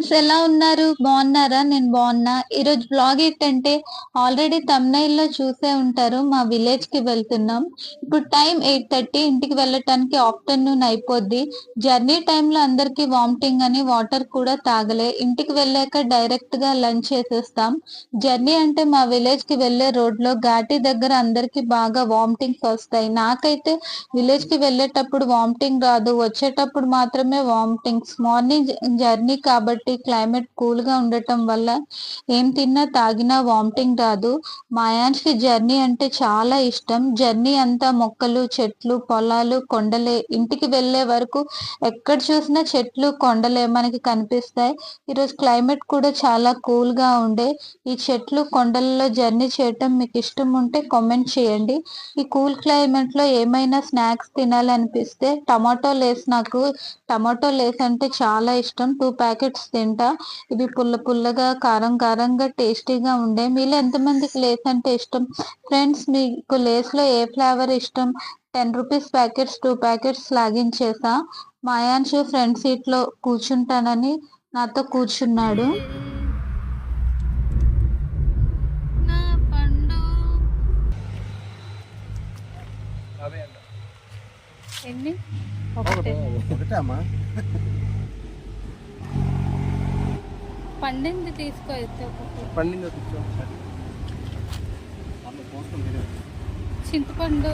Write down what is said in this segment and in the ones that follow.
Friends ఎలా ఉన్నారు? బాగున్నారా? నేను బాగున్నా. ఈరోజు వ్లాగ్ ఏంటంటే ఆల్రెడీ థంబ్‌నెయిల్‌లో చూసే ఉంటారు. మా విలేజ్‌కి వెళ్తున్నాం. ఇప్పుడు టైం 8:30 ఇంటికి వెళ్ళటానికి ఆఫ్టర్‌నూన్ అయిపోద్ది. జర్నీ టైంలో అందరికీ వామిటింగ్ అని వాటర్ కూడా తాగలే. ఇంటికి వెళ్ళాక డైరెక్ట్‌గా లంచ్ చేసేస్తాం. జర్నీ అంటే మా విలేజ్‌కి వెళ్ళే రోడ్‌లో ఘాటి దగ్గర అందరికీ బాగా వామిటింగ్స్ వస్తాయి. నాకైతే విలేజ్‌కి వెళ్ళేటప్పుడు వామిటింగ్ రాదు. వచ్చేటప్పుడు మాత్రమే వామిటింగ్స్. మార్నింగ్ జర్నీ కాబట్టి క్లైమేట్ కూల్‌గా ఉండటం వల్ల ఏం తిన్నా, తాగినా వామిటింగ్ రాదు. మా అయాన్స్‌కి జర్నీ అంటే చాలా ఇష్టం. జర్నీ అంతా మొక్కలు, చెట్లు, పొలాలు, కొండలే. ఇంటికి వెళ్ళే వరకు ఎక్కడ చూసినా చెట్లు, కొండలే మనకి కనిపిస్తాయి. ఈరోజు క్లైమేట్ కూడా చాలా కూల్‌గా ఉండే. ఈ చెట్లు, కొండలలో జర్నీ చేయటం మీకు ఇష్టం ఉంటే కామెంట్ చేయండి. ఈ కూల్ క్లైమేట్‌లో ఏమైనా స్నాక్స్ తినాలనిపిస్తే టమాటో లేస్ అంటే చాలా ఇష్టం. 2 ప్యాకెట్స్ తింటా. ఇవి పుల్ల పుల్లగా, కారం కారంగా టేస్టీగా ఉండే. మీలో ఎంతమందికి లేస్ అంటే ఇష్టం? ఫ్రెండ్స్ మీకు లేస్‌లో ఏ ఫ్లేవర్ ఇష్టం? ₹10 ప్యాకెట్స్ 2 ప్యాకెట్స్ లాగించేసా. మా అయాన్షు ఫ్రంట్ సీట్‌లో కూర్చుంటానని నాతో కూర్చున్నాడు. నా పండు ఎన్ని? ఒకటే. ఒకటే అమ్మా. పండింది తీసుకో అయితే ఒకటి. పండిందో కూర్చో. చింతపండు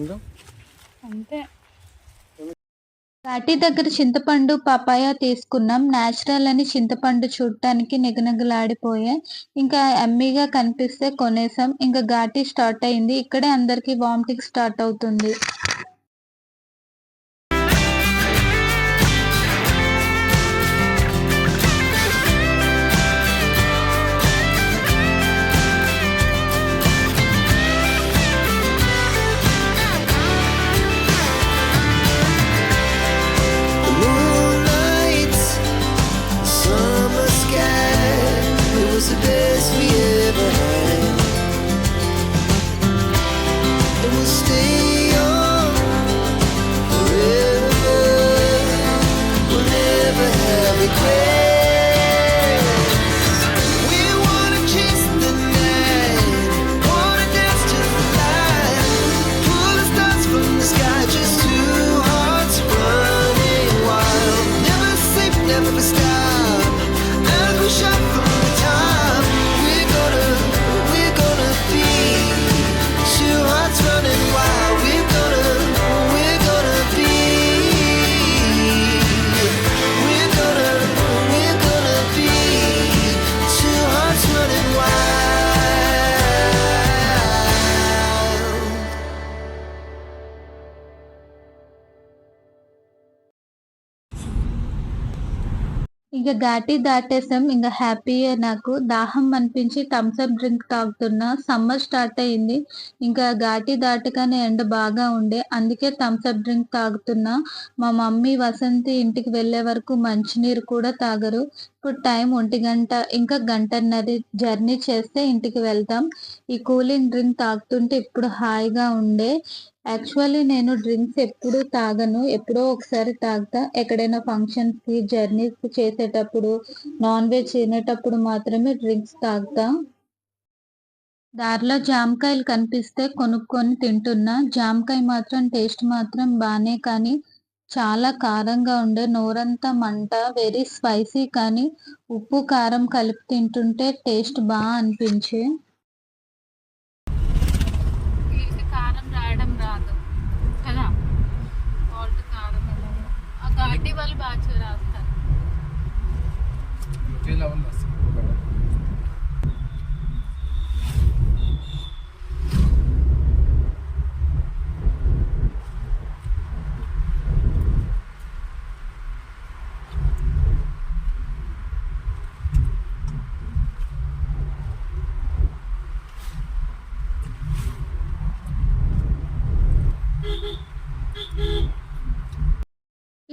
ఇంకా అంతే. ఘాటి దగ్గర చింతపండు, పపాయ తీసుకున్నాం. నేచురల్ అని చింతపండు చూడటానికి నిగనిగలాడిపోయాయి. ఇంకా యమ్మీగా కనిపిస్తే కొనేసాం. ఇంకా ఘాటి స్టార్ట్ అయింది. ఇక్కడే అందరికి వామిటింగ్ స్టార్ట్ అవుతుంది. The best we ever had, and we'll stay young forever. We'll never have regrets. We wanna chase the night, wanna dance to the light, pull the stars from the sky, just two hearts running wild. Never sleep, never stop, as we shine from the top. Running wild, we're gonna be two hearts running wild. ఇక ఘాటి దాటేసాం. ఇంకా హ్యాపీయే. నాకు దాహం అనిపించి Thums Up drink తాగుతున్నా. Summer start అయింది. ఇంకా ఘాటి దాటగానే ఎండ బాగా ఉండే. అందుకే థమ్స్ అప్ డ్రింక్ తాగుతున్నా. మా మమ్మీ, వసంతి ఇంటికి వెళ్ళే వరకు మంచినీరు కూడా తాగరు. ఇప్పుడు టైం 1 గంట. ఇంకా గంటన్నర జర్నీ చేస్తే ఇంటికి వెళ్తాం. ఈ కూలింగ్ డ్రింక్ తాగుతుంటే ఇప్పుడు హాయిగా ఉండే. యాక్చువల్లీ నేను డ్రింక్స్ ఎప్పుడూ తాగను. ఎప్పుడో ఒకసారి తాగుతా. ఎక్కడైనా ఫంక్షన్స్‌కి, జర్నీస్ చేసేటప్పుడు, నాన్ వెజ్ తినేటప్పుడు మాత్రమే డ్రింక్స్ తాగుతా. దారిలో జామకాయలు కనిపిస్తే కొనుక్కొని తింటున్నా. జామకాయ మాత్రం టేస్ట్ మాత్రం బానే, కానీ చాలా కారంగా ఉండే. నోరంతా మంట. వెరీ స్పైసీ, కానీ ఉప్పు, కారం కలిపి తింటుంటే టేస్ట్ అనిపించే. కారం రాయడం రాదు కదా, సాల్ట్, కారం ఆ ఘాటి వాళ్ళు బాగా రాస్తారు. Mm-hmm.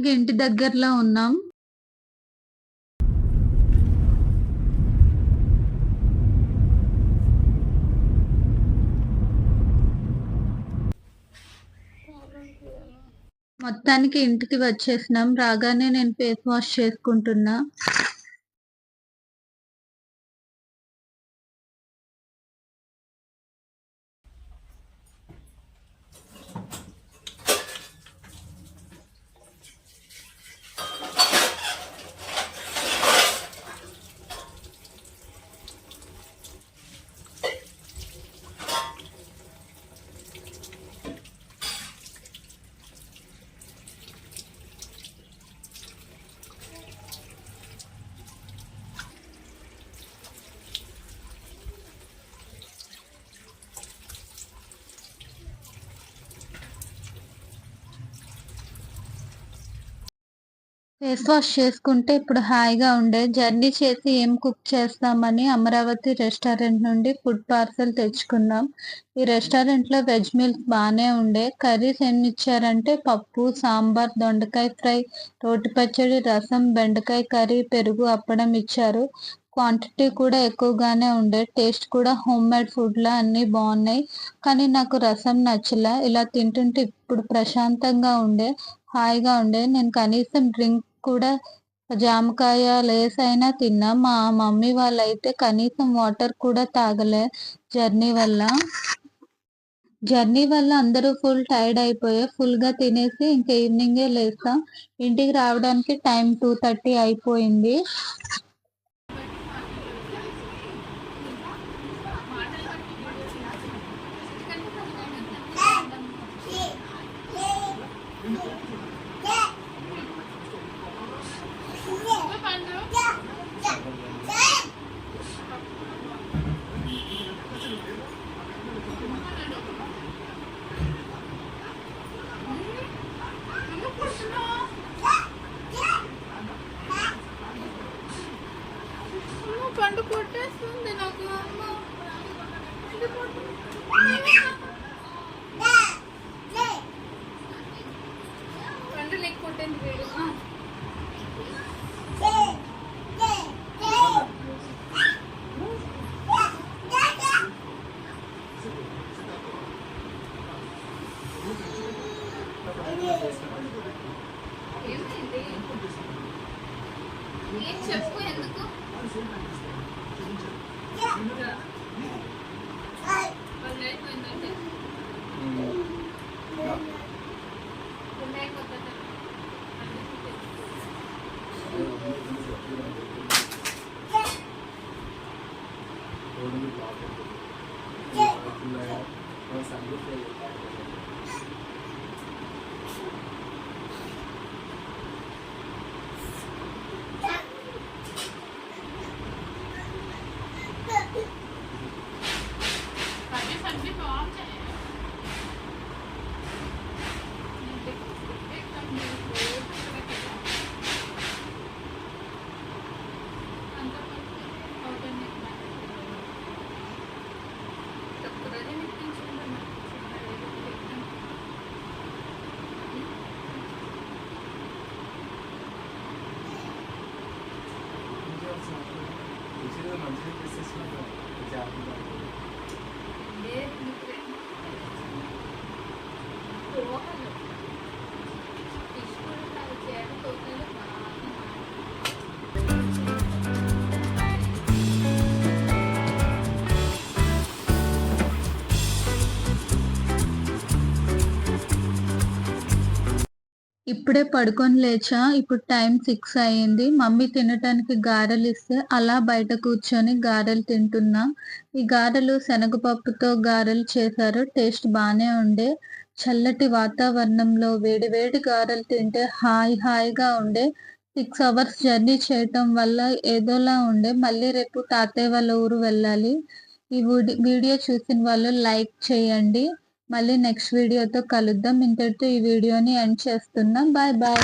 ఇంక ఇంటి దగ్గరలో ఉన్నాం. మొత్తానికి ఇంటికి వచ్చేసినాం. రాగానే నేను ఫేస్ వాష్ చేసుకుంటున్నా. ఫేస్ వాష్ చేసుకుంటే ఇప్పుడు హాయిగా ఉండే. జర్నీ చేసి ఏం కుక్ చేస్తామని అమరావతి రెస్టారెంట్ నుండి ఫుడ్ పార్సెల్ తెచ్చుకున్నాం. ఈ రెస్టారెంట్లో వెజ్ మీల్స్ బాగానే ఉండే. కర్రీస్ ఎన్ని ఇచ్చారంటే పప్పు, సాంబార్, దొండకాయ ఫ్రై, రోటి పచ్చడి, రసం, బెండకాయ కర్రీ, పెరుగు, అప్పడం ఇచ్చారు. క్వాంటిటీ కూడా ఎక్కువగానే ఉండే. టేస్ట్ కూడా హోమ్ మేడ్ ఫుడ్లా అన్నీ బాగున్నాయి. కానీ నాకు రసం నచ్చలే. ఇలా తింటుంటే ఇప్పుడు ప్రశాంతంగా ఉండే, హాయిగా ఉండే. నేను కనీసం డ్రింక్ కూడా జామకాయ లేస్ అయినా తిన్నా. మా మమ్మీ వాళ్ళైతే కనీసం వాటర్ కూడా తాగలే. జర్నీ వల్ల అందరూ ఫుల్ టైర్డ్ అయిపోయా. ఫుల్ గా తినేసి ఇంకా ఈవినింగే లేస్తాం. ఇంటికి రావడానికి టైం 2:30 అయిపోయింది. పండు కొట్టేస్తుంది నాకు అమ్మ. పండు లెక్క కొట్టేది వీడు. ఏమైంది? ఏం చెప్పు ఎందుకు? ఇప్పుడే పడుకొని లేచా. ఇప్పుడు టైం 6 అయ్యింది. మమ్మీ తినటానికి గారెలు ఇస్తే అలా బయట కూర్చొని గారెలు తింటున్నా. ఈ గారెలు శనగపప్పుతో గారెలు చేశారు. టేస్ట్ బాగానే ఉండే. చల్లటి వాతావరణంలో వేడి వేడి గారెలు తింటే హాయిగా ఉండే. 6 అవర్స్ జర్నీ చేయటం వల్ల ఏదోలా ఉండే. మళ్ళీ రేపు తాతయ్య వాళ్ళ ఊరు వెళ్ళాలి. ఈ వీడియో చూసిన వాళ్ళు లైక్ చేయండి. మళ్ళీ నెక్స్ట్ వీడియోతో కలుద్దాం. ఇంతటితో ఈ వీడియోని ఎండ్ చేస్తున్నా. Bye bye.